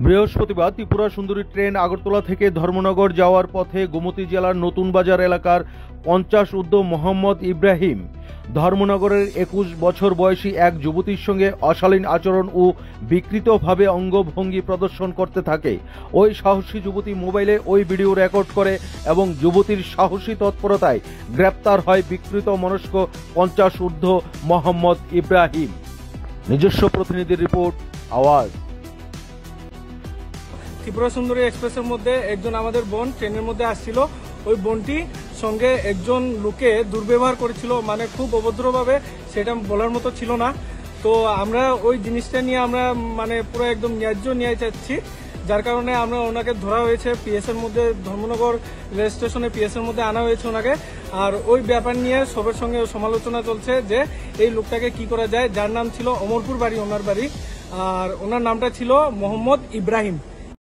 বৃহস্পতিবার ত্রিপুরা সুন্দরী ট্রেন আগরতলা থেকে ধর্মনগর যাওয়ার পথে গোমতী জেলার নতুন বাজার এলাকার 50 ঊর্ধ্ব মোহাম্মদ ইব্রাহিম ধর্মনগরের 21 বছর বয়সী এক যুবতীর সঙ্গে অশালীন আচরণ ও বিকৃতভাবে অঙ্গভঙ্গি প্রদর্শন করতে থাকে। ওই সাহসী যুবতী মোবাইলে ওই ভিডিও রেকর্ড করে এবং যুবতীর সাহসী তৎপরতায় গ্রেপ্তার হয় বিকৃত মনস্ক 50 ঊর্ধ্ব মোহাম্মদ ইব্রাহিম। নিজস্ব প্রতিনিধির রিপোর্ট, আওয়াজ। ত্রিপুরা সুন্দরী এক্সপ্রেসের মধ্যে একজন আমাদের বোন ট্রেনের মধ্যে আসছিল। ওই বোনটি সঙ্গে একজন লোকে দুর্ব্যবহার করেছিল, মানে খুব অভদ্রভাবে, সেটা বলার মতো ছিল না। তো আমরা ওই জিনিসটা নিয়ে আমরা মানে পুরো একদম ন্যায্য ন্যায় চাচ্ছি, যার কারণে আমরা ওনাকে ধরা হয়েছে পিএস এর মধ্যে, ধর্মনগর রেল স্টেশনে পিএস এর মধ্যে আনা হয়েছে ওনাকে। আর ওই ব্যাপার নিয়ে সবার সঙ্গে সমালোচনা চলছে যে এই লোকটাকে কি করা যায়, যার নাম ছিল অমরপুর বাড়ি ওনার বাড়ি, আর ওনার নামটা ছিল মোহাম্মদ ইব্রাহিম।